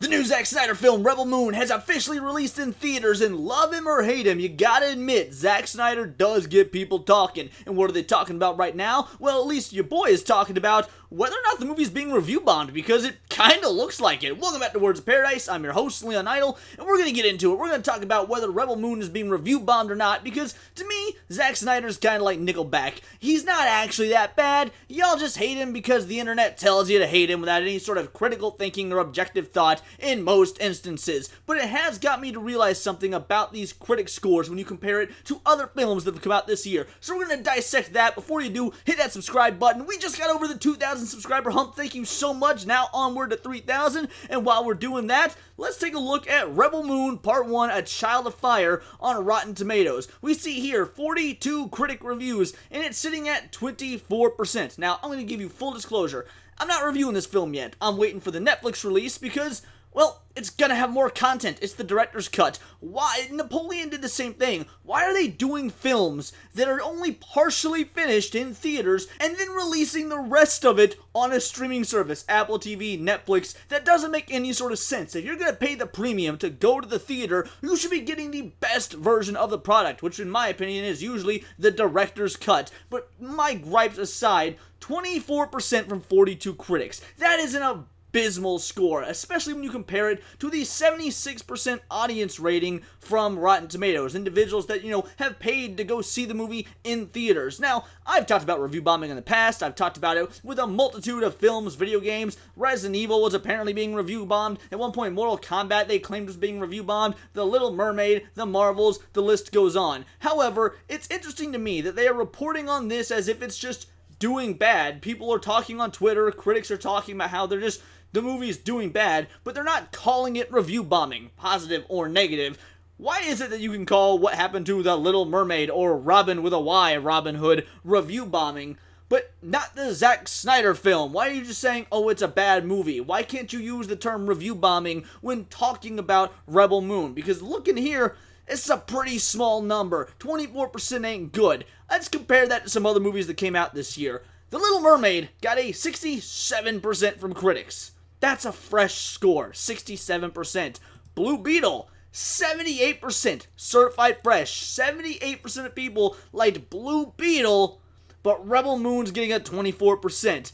new Zack Snyder film, Rebel Moon, has officially released in theaters, and love him or hate him, you gotta admit, Zack Snyder does get people talking. And what are they talking about right now? Well, at least your boy is talking about whether or not the movie's being review bombed, because it kinda looks like it. Welcome back to Words of Paradise. I'm your host, Leon Idle, and we're gonna get into it. We're gonna talk about whether Rebel Moon is being review bombed or not, because to me, Zack Snyder's kinda like Nickelback. He's not actually that bad. Y'all just hate him because the internet tells you to hate him without any sort of critical thinking or objective thought in most instances. But it has got me to realize something about these critic scores when you compare it to other films that have come out this year. So we're going to dissect that. Before you do, hit that subscribe button. We just got over the 2,000 subscriber hump. Thank you so much. Now onward to 3,000. And while we're doing that, let's take a look at Rebel Moon Part 1, A Child of Fire on Rotten Tomatoes. We see here 42 critic reviews, and it's sitting at 24%. Now, I'm going to give you full disclosure. I'm not reviewing this film yet. I'm waiting for the Netflix release because, well, it's gonna have more content. It's the director's cut. Why? Napoleon did the same thing. Why are they doing films that are only partially finished in theaters and then releasing the rest of it on a streaming service, Apple TV, Netflix? That doesn't make any sort of sense. If you're gonna pay the premium to go to the theater, you should be getting the best version of the product, which in my opinion is usually the director's cut. But my gripes aside, 24% from 42 critics. That is an abysmal score, especially when you compare it to the 76% audience rating from Rotten Tomatoes. Individuals that, have paid to go see the movie in theaters. Now, I've talked about review bombing in the past. I've talked about it with a multitude of films, video games. Resident Evil was apparently being review bombed. At one point, Mortal Kombat they claimed was being review bombed. The Little Mermaid, the Marvels, the list goes on. However, it's interesting to me that they are reporting on this as if it's just doing bad. People are talking on Twitter, critics are talking about how the movie is doing bad, but they're not calling it review bombing, positive or negative. Why is it that you can call What Happened to the Little Mermaid or Robin with a Y, Robin Hood, review bombing, but not the Zack Snyder film? Why are you just saying, oh, it's a bad movie? Why can't you use the term review bombing when talking about Rebel Moon? Because looking here, it's a pretty small number. 24% ain't good. Let's compare that to some other movies that came out this year. The Little Mermaid got a 67% from critics. That's a fresh score, 67%. Blue Beetle, 78%, certified fresh. 78% of people liked Blue Beetle, but Rebel Moon's getting a 24%.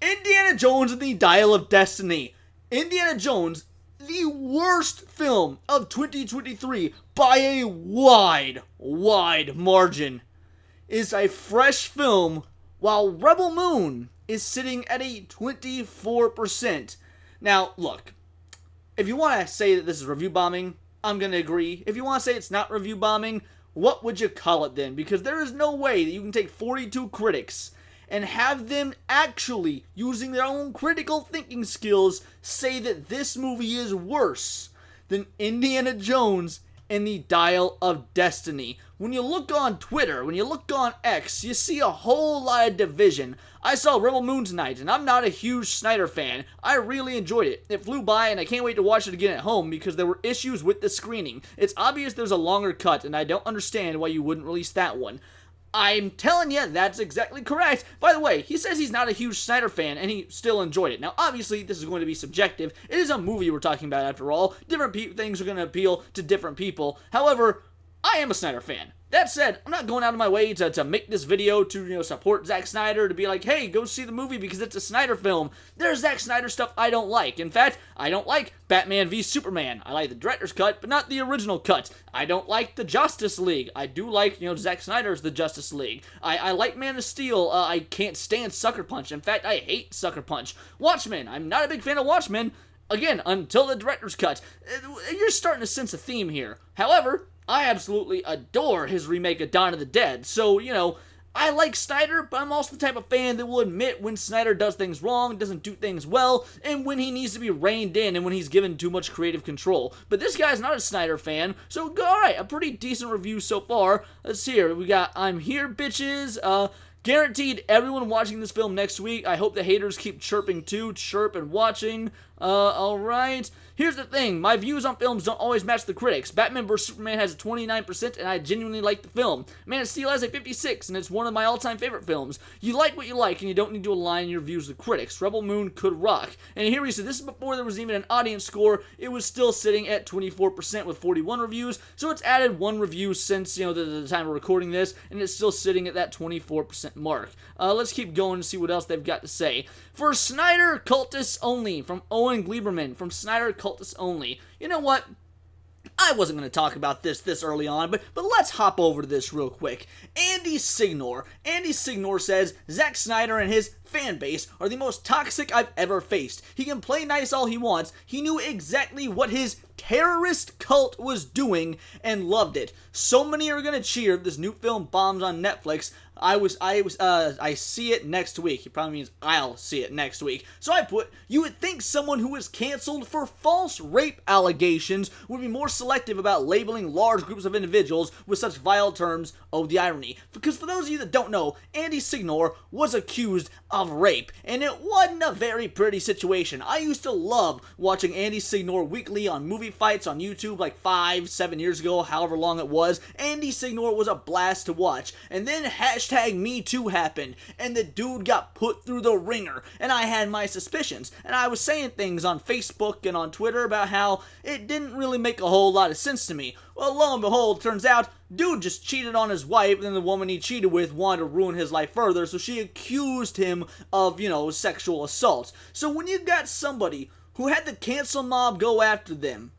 Indiana Jones and the Dial of Destiny. Indiana Jones, the worst film of 2023 by a wide margin, is a fresh film, while Rebel Moon is sitting at a 24%. Now, look, if you want to say that this is review bombing, I'm going to agree. If you want to say it's not review bombing, what would you call it then? Because there is no way that you can take 42 critics and have them actually, using their own critical thinking skills, say that this movie is worse than Indiana Jones and the Dial of Destiny. When you look on Twitter, when you look on X, you see a whole lot of division. I saw Rebel Moon tonight, and I'm not a huge Snyder fan. I really enjoyed it. It flew by, and I can't wait to watch it again at home because there were issues with the screening. It's obvious there's a longer cut, and I don't understand why you wouldn't release that one. I'm telling you, that's exactly correct. By the way, he says he's not a huge Snyder fan, and he still enjoyed it. Now, obviously, this is going to be subjective. It is a movie we're talking about, after all. Different things are going to appeal to different people. However, I am a Snyder fan. That said, I'm not going out of my way to make this video to, support Zack Snyder, to be like, hey, go see the movie because it's a Snyder film. There's Zack Snyder stuff I don't like. In fact, I don't like Batman v Superman. I like the director's cut, but not the original cut. I don't like the Justice League. I do like, Zack Snyder's The Justice League. I like Man of Steel. I can't stand Sucker Punch. In fact, I hate Sucker Punch. Watchmen. I'm not a big fan of Watchmen. Again, until the director's cut. You're starting to sense a theme here. However, I absolutely adore his remake of Dawn of the Dead. So, I like Snyder, but I'm also the type of fan that will admit when Snyder does things wrong, doesn't do things well, and when he needs to be reined in and when he's given too much creative control. But this guy's not a Snyder fan, so alright, a pretty decent review so far. Let's see here. We got I'm Here, Bitches. Guaranteed everyone watching this film next week. I hope the haters keep chirping too. Chirp and watching. Alright. Here's the thing, my views on films don't always match the critics. Batman vs Superman has a 29% and I genuinely like the film. Man of Steel has a 56 and it's one of my all-time favorite films. You like what you like and you don't need to align your views with critics. Rebel Moon could rock. And here we see, this is before there was even an audience score. It was still sitting at 24% with 41 reviews, so it's added one review since, the time of recording this, and it's still sitting at that 24% mark. Let's keep going and see what else they've got to say. For Snyder Cultists Only, from Owen Gleiberman, from Snyder Cultists Only. You know what? I wasn't going to talk about this early on, but let's hop over to this real quick. Andy Signor says, Zack Snyder and his fan base are the most toxic I've ever faced. He can play nice all he wants. He knew exactly what his terrorist cult was doing and loved it. So many are going to cheer if this new film bombs on Netflix. I see it next week. He probably means I'll see it next week. So I put, you would think someone who was canceled for false rape allegations would be more selective about labeling large groups of individuals with such vile terms. Oh, the irony. Because for those of you that don't know, Andy Signor was accused of rape, and it wasn't a very pretty situation. I used to love watching Andy Signor weekly on movie fights on YouTube like 5-7 years ago, however long it was. Andy Signor was a blast to watch. And then #MeToo happened, and the dude got put through the ringer, and I had my suspicions, and I was saying things on Facebook and on Twitter about how it didn't really make a whole lot of sense to me. Well, lo and behold, turns out, dude just cheated on his wife, and then the woman he cheated with wanted to ruin his life further, so she accused him of, sexual assault. So when you got somebody who had the cancel mob go after them,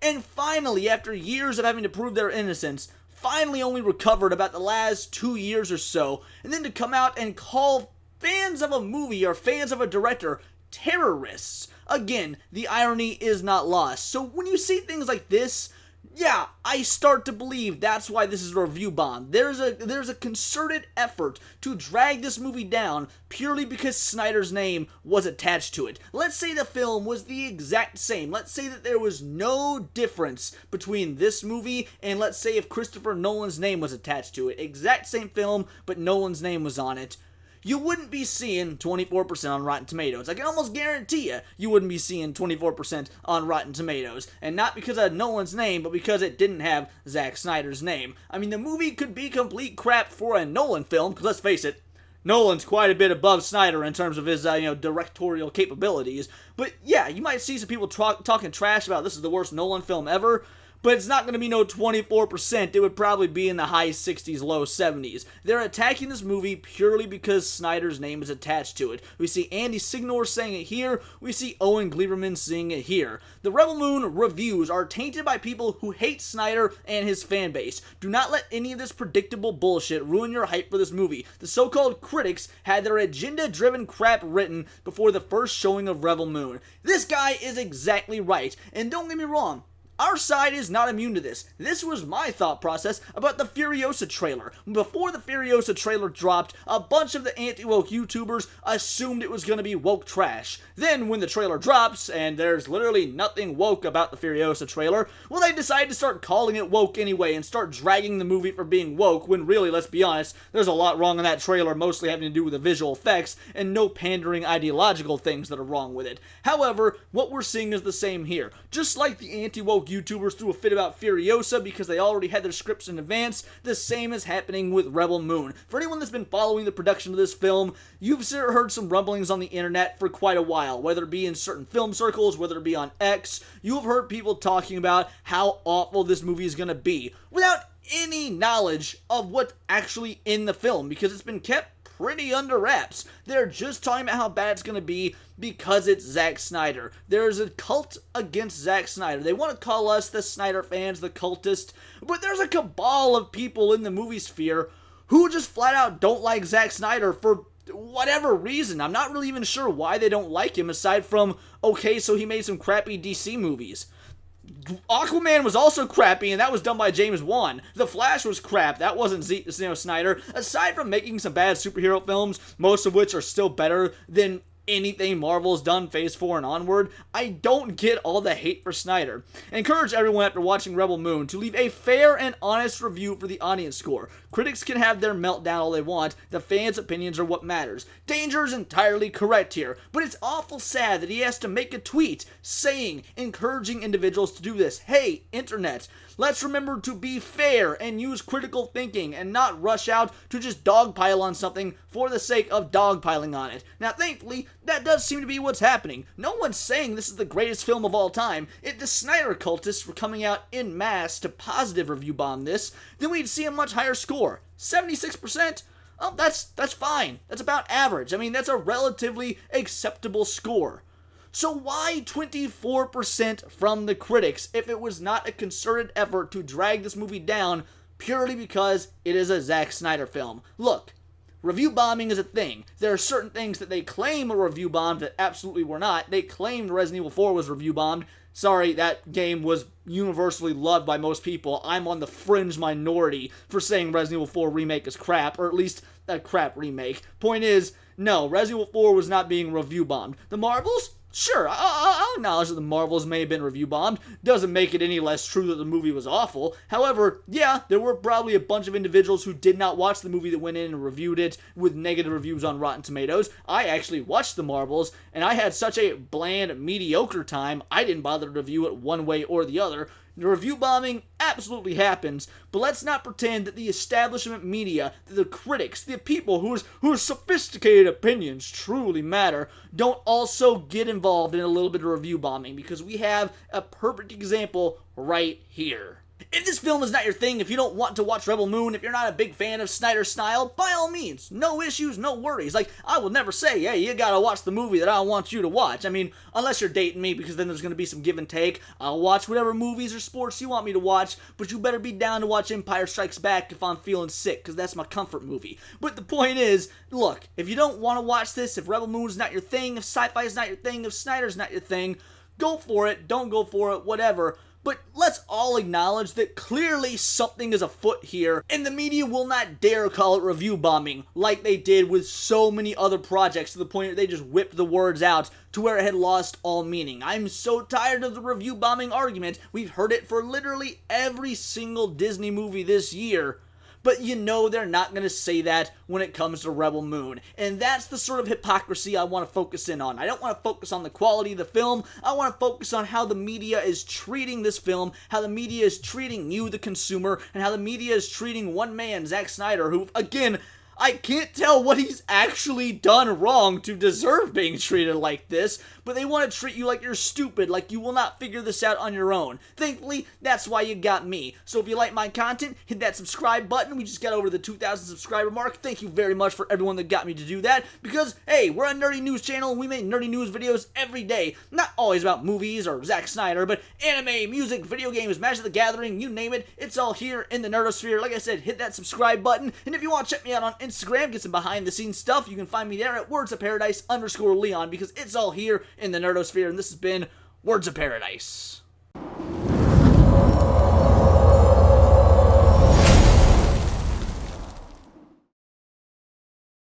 and finally, after years of having to prove their innocence, finally only recovered about the last 2 years or so, and then to come out and call fans of a movie or fans of a director terrorists. Again, the irony is not lost. So when you see things like this, yeah, I start to believe that's why this is a review bomb. There's a concerted effort to drag this movie down purely because Snyder's name was attached to it. Let's say the film was the exact same. Let's say that there was no difference between this movie and let's say if Christopher Nolan's name was attached to it. Exact same film, but Nolan's name was on it. You wouldn't be seeing 24% on Rotten Tomatoes. I can almost guarantee you wouldn't be seeing 24% on Rotten Tomatoes. And not because of Nolan's name, but because it didn't have Zack Snyder's name. I mean, the movie could be complete crap for a Nolan film, because let's face it, Nolan's quite a bit above Snyder in terms of his, directorial capabilities. But yeah, you might see some people talking trash about this is the worst Nolan film ever. But it's not going to be no 24%, it would probably be in the high 60s, low 70s. They're attacking this movie purely because Snyder's name is attached to it. We see Andy Signor saying it here, we see Owen Gleiberman saying it here. The Rebel Moon reviews are tainted by people who hate Snyder and his fan base. Do not let any of this predictable bullshit ruin your hype for this movie. The so-called critics had their agenda-driven crap written before the first showing of Rebel Moon. This guy is exactly right, and don't get me wrong, our side is not immune to this. This was my thought process about the Furiosa trailer. Before the Furiosa trailer dropped, a bunch of the anti-woke YouTubers assumed it was going to be woke trash. Then when the trailer drops, and there's literally nothing woke about the Furiosa trailer, well, they decide to start calling it woke anyway and start dragging the movie for being woke, when really, let's be honest, there's a lot wrong in that trailer, mostly having to do with the visual effects, and no pandering ideological things that are wrong with it. However, what we're seeing is the same here. Just like the anti-woke YouTubers threw a fit about Furiosa because they already had their scripts in advance, the same is happening with Rebel Moon. For anyone that's been following the production of this film, you've heard some rumblings on the internet for quite a while, whether it be in certain film circles, whether it be on X. You've heard people talking about how awful this movie is going to be, without any knowledge of what's actually in the film, because it's been kept pretty under wraps. They're just talking about how bad it's going to be because it's Zack Snyder. There's a cult against Zack Snyder. They want to call us, the Snyder fans, the cultist, but there's a cabal of people in the movie sphere who just flat out don't like Zack Snyder for whatever reason. I'm not really even sure why they don't like him, aside from, okay, so he made some crappy DC movies. Aquaman was also crappy, and that was done by James Wan. The Flash was crap. That wasn't Snyder. Aside from making some bad superhero films, most of which are still better than anything Marvel's done Phase 4 and onward, I don't get all the hate for Snyder. I encourage everyone after watching Rebel Moon to leave a fair and honest review for the audience score. Critics can have their meltdown all they want, the fans' opinions are what matters. Danger is entirely correct here, but it's awful sad that he has to make a tweet saying, encouraging individuals to do this. Hey, internet, let's remember to be fair and use critical thinking and not rush out to just dogpile on something for the sake of dogpiling on it. Now, thankfully, that does seem to be what's happening. No one's saying this is the greatest film of all time. If the Snyder cultists were coming out en masse to positive review bomb this, then we'd see a much higher score. 76%? Oh, that's fine. That's about average. I mean, that's a relatively acceptable score. So why 24% from the critics if it was not a concerted effort to drag this movie down purely because it is a Zack Snyder film? Look, review bombing is a thing. There are certain things that they claim were review bombed that absolutely were not. They claimed Resident Evil 4 was review bombed. Sorry, that game was universally loved by most people. I'm on the fringe minority for saying Resident Evil 4 remake is crap, or at least a crap remake. Point is, no, Resident Evil 4 was not being review bombed. The Marvels? Sure, I'll acknowledge that the Marvels may have been review bombed. Doesn't make it any less true that the movie was awful. However, yeah, there were probably a bunch of individuals who did not watch the movie that went in and reviewed it with negative reviews on Rotten Tomatoes. I actually watched the Marvels, and I had such a bland, mediocre time, I didn't bother to review it one way or the other. The review bombing absolutely happens, but let's not pretend that the establishment media, the critics, the people whose sophisticated opinions truly matter, don't also get involved in a little bit of review bombing, because we have a perfect example right here. If this film is not your thing, if you don't want to watch Rebel Moon, if you're not a big fan of Snyder's style, by all means, no issues, no worries. Like, I will never say, hey, you gotta watch the movie that I want you to watch. I mean, unless you're dating me, because then there's gonna be some give and take. I'll watch whatever movies or sports you want me to watch, but you better be down to watch Empire Strikes Back if I'm feeling sick, because that's my comfort movie. But the point is, look, if you don't want to watch this, if Rebel Moon's not your thing, if sci-fi is not your thing, if Snyder's not your thing, go for it, don't go for it, whatever. But let's all acknowledge that clearly something is afoot here, and the media will not dare call it review bombing like they did with so many other projects, to the point that they just whipped the words out to where it had lost all meaning. I'm so tired of the review bombing argument. We've heard it for literally every single Disney movie this year. But you know they're not going to say that when it comes to Rebel Moon. And that's the sort of hypocrisy I want to focus in on. I don't want to focus on the quality of the film. I want to focus on how the media is treating this film, how the media is treating you, the consumer, and how the media is treating one man, Zack Snyder, who, again, I can't tell what he's actually done wrong to deserve being treated like this, but they want to treat you like you're stupid, like you will not figure this out on your own. Thankfully, that's why you got me. So if you like my content, hit that subscribe button. We just got over the 2,000 subscriber mark. Thank you very much for everyone that got me to do that, because, hey, we're a nerdy news channel, and we make nerdy news videos every day. Not always about movies or Zack Snyder, but anime, music, video games, Magic the Gathering, you name it. It's all here in the Nerdosphere. Like I said, hit that subscribe button, and if you want to check me out on Instagram, get some behind the scenes stuff, you can find me there at wordsofparadise_Leon, because it's all here in the Nerdosphere, and this has been Words of Paradise.